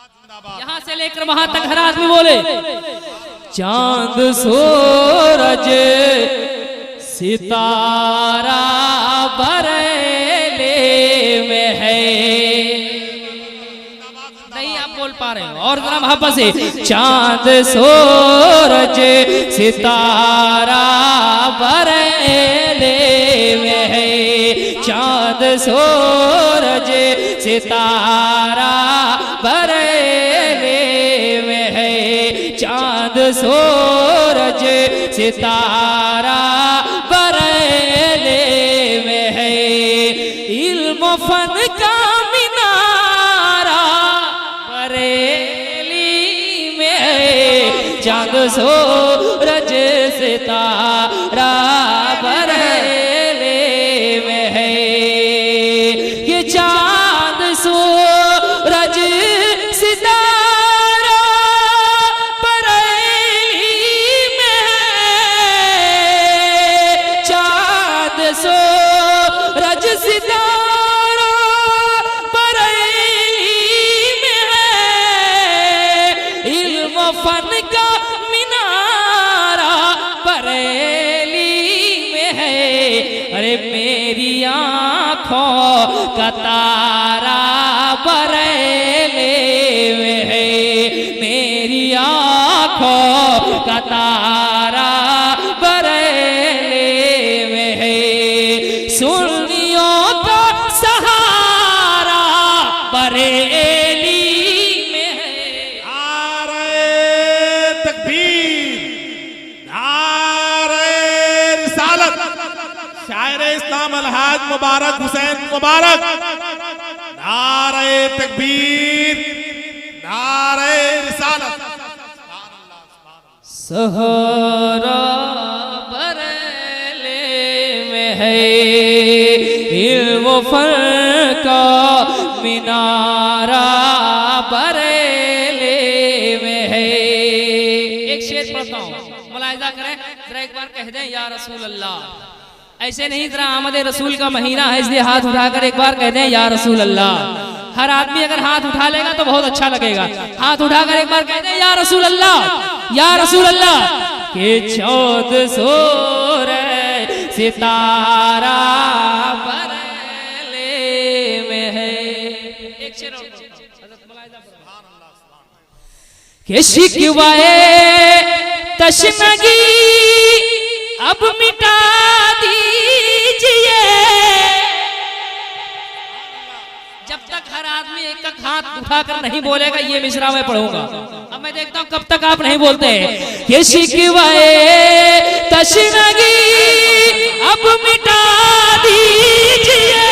यहाँ से लेकर वहां तक हर आदमी बोले चांद सूरज सितारा बरेले में है। नहीं आप बोल पा रहे हो और जरा मोहब्बत से चांद सूरज सितारा बरेले में है। चांद सूरज सितारा बरेले में है। चांद सूरज सितारा बरेले में है। इल्म फन का मीनारा बरेली में है। चांद सूरज सितारा बरेले में है। ये चांद सूरज सितारा बरेली में है। चांद सूरज सितारा बरेली में है। इल्म फन का मीनारा बरेली में है। अरे मेरी आँखों का तारा बरेले में है। मेरी आँखों का तारा बरेले में है। सुन्नियों का सहारा बरेली में है। नारे तकबीर, नारे रिसालत, शायर इस्लाम अलहाज मुबारक हुसैन मुबारक। नारे तकबीर, नारे रिसालत। सहरा बरेले में है। इल्म फन का मीनारा बरेले में है। एक शेर पढ़ता हूँ, मुलाहिजा करें जरा, एक बार कह दें या रसूल अल्लाह। ऐसे नहीं, जरा आमद रसूल का महीना है इसलिए हाथ उठाकर एक बार कह दें या रसूल अल्लाह। हर आदमी अगर हाथ उठा लेगा तो बहुत अच्छा लगेगा। हाथ उठाकर एक बार कह दें या रसूल अल्लाह, या रसूल अल्लाह। के चौद सूरज सितारा बरेले में है। एक शेर और के शिकवाए तशनगी अब मिटा दीजिए। जब तक हर आदमी एक एक हाथ उठाकर नहीं बोलेगा ये मिसरा मैं पढ़ूंगा। अब मैं देखता हूं कब तक आप नहीं बोलते हैं। ये शिकवाए तशनगी अब मिटा दीजिए।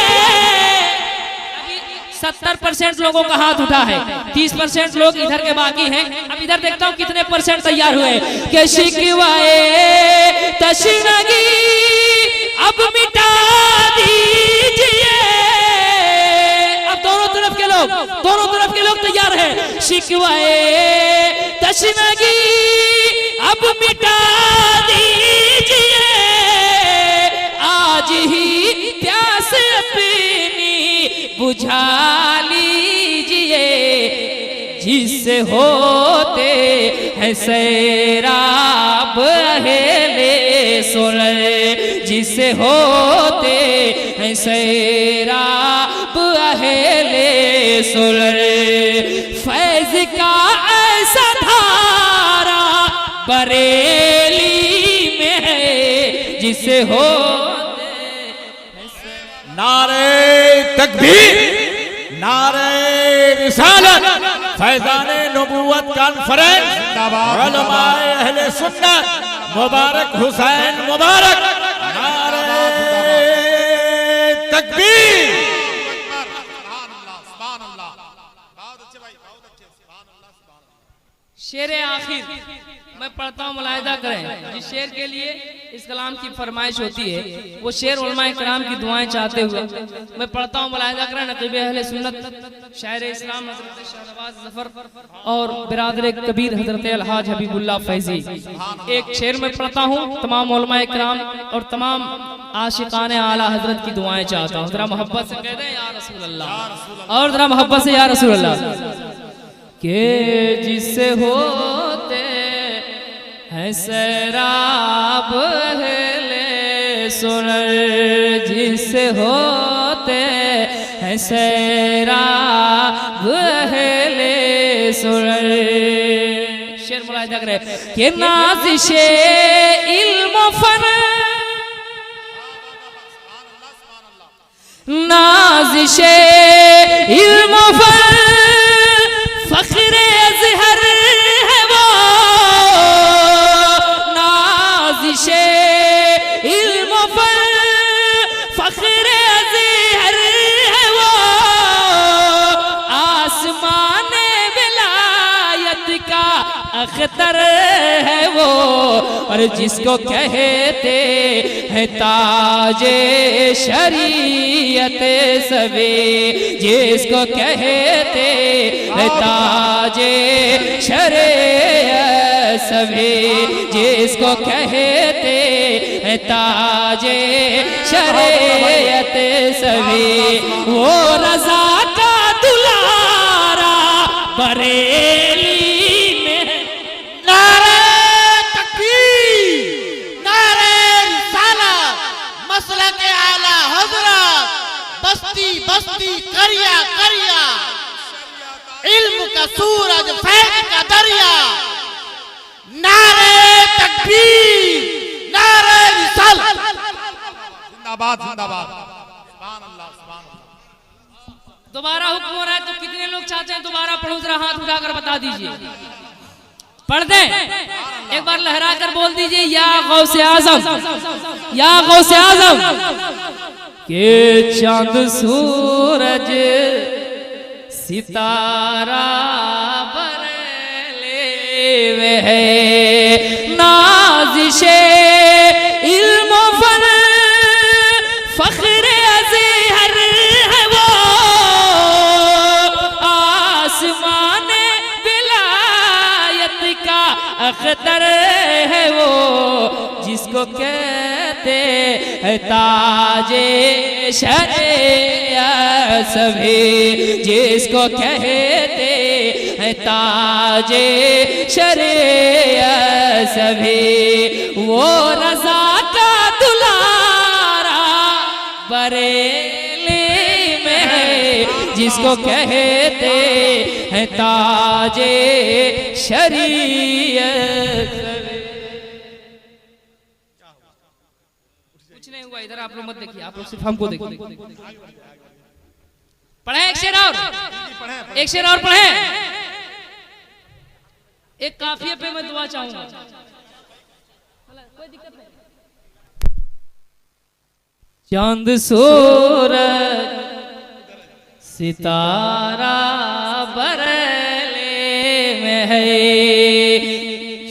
70% लोगों का हाथ उठा है, 30% लोग इधर के बाकी हैं। अब इधर देखता हूं कितने परसेंट तैयार हुए। के शिकवाए तशनगी अब मिटा दीजिए। अब दोनों तरफ के लोग तैयार हैं। शिकवाए तशनगी अब मिटा दीजिए। आज ही प्यास अपनी बुझा लीजिए। जिससे होते हैं सैराब अहेले सोलर। जिससे होते हैं सैराब अहेले सोलर। फैज का ऐसा धारा बरेली में है। जिससे होते नारे तकबीर, नारे रिसालत, फैजाने नबूवत कॉन्फ्रेंस, उलमाए अहले सुन्नत मुबारक हुसैन मुबारक। नारे तकबीर। शेर आखिर मैं पढ़ता हूँ, मुलाहिजा करें। जिस शेर के लिए इस कलाम की फरमाइश होती है वो शेर उलमाए कराम की दुआएं चाहते हुए मैं पढ़ता हूँ, मुलाहिजा करें। नक़ीब अहले सुन्नत शायर इस्लाम हज़रत शाहनवाज ज़फ़र और बिरादर कबीर हज़रत अलहाज हबीबुल्लाह फैज़ी। एक शेर में पढ़ता हूँ, तमाम उलमाए कराम और तमाम आशिकाने आला हजरत की दुआएं चाहता हूँ। जरा मोहब्बत से कह दें या रसूल अल्लाह, और जरा मोहब्बत से या रसूल अल्लाह। के जिससे होते हैं सैराब अहले सुनर, जिससे होते हैं सैराब अहले सुनर। शेर मुलाहिजा करे कि नाज़िशे इल्म फन, नाज़िशे इल्म फन फ़ख्रे अज़हर है वो, नाज़िशे इल्म फन फ़ख्रे अज़हर है वो, आसमान विलायत का अख्तर है वो, और जिसको कहते हैं ताजे शरीयत सवे, जिसको कहते हैं ताजे शरीयत सवे, जिसको कहते हैं ताजे शरीयत सवे, वो रज़ा का दुलारा बरेली में। नारे तकबीर, नारे रिसालत, मसलक आला हज़रत, बस्ती बस्ती करिया करिया, इल्म का सूरज फैज़ का दरिया। नारे तकबीर, नारे रिसालत। जिंदाबाद जिंदाबाद। सुभान अल्लाह सुभान अल्लाह। दोबारा हुक्म हो रहा है तो कितने लोग चाहते हैं दोबारा पढ़ो? जरा हाथ उठाकर बता दीजिए। पढ़ दें? एक बार लहरा कर बोल दीजिए या गौसे आजम, या गौसे आजम। के चांद सूरज सितारा बरले में है, नाज़िशे इल्म फन फ़ख्रे अज़हर है वो, आसमान विलायत का अख्तर है वो, जिसको कहते हैं ताजे शरीयत सभी, जिसको कहते हैं ताजे शरीयत सभी, वो रज़ा का दुलारा बरेली में है, जिसको कहते हैं ताजे शरीयत। कुछ नहीं हुआ, इधर आप लोग मत देखिए, आप लोग सिर्फ हमको देखिए। पढ़े एक शेर और, एक शेर और पढ़े। एक काफिये पे मैं दुआ चाहूंगा। कोई दिक्कत नहीं। चांद सूरज सितारा बरले में है,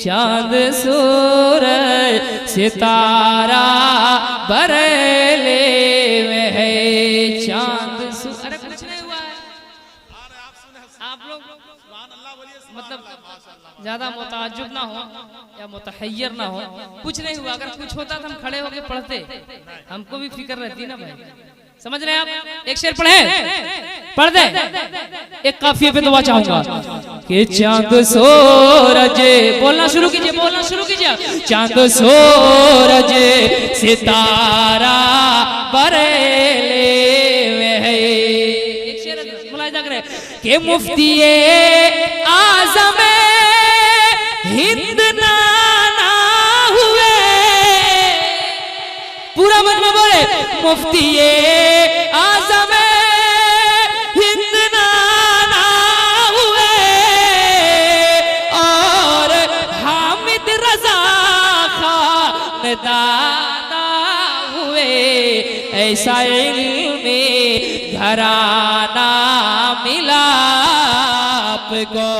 चांद सूरज सितारा बरले में है, चांद अरे कुछ नहीं हुआ है। आप लोग मतलब ज्यादा मुताज्जुब ना हो या मुतहय्यर ना हो, कुछ नहीं हुआ। अगर कुछ होता तो हम खड़े होके पढ़ते, हमको भी फिक्र रहती ना भाई। समझ रहे हैं आप? एक शेर पढ़े, पढ़ दे। एक काफिये पे दुआ चाहूंगा कि चांद सूरज, बोलना शुरू कीजिए, बोलना शुरू कीजिए। चांद सूरज सितारा बरेले में है। एक शेर मुलाहिजा करें कि मुफ्तिए आज़म हिंद नाना हुए, पूरा मन में बोले, मुफ्तिए आज़म हिंद नाना हुए, और हामिद रज़ा खान दादा हुए, ऐसा इल्मी घराना मिला आपको,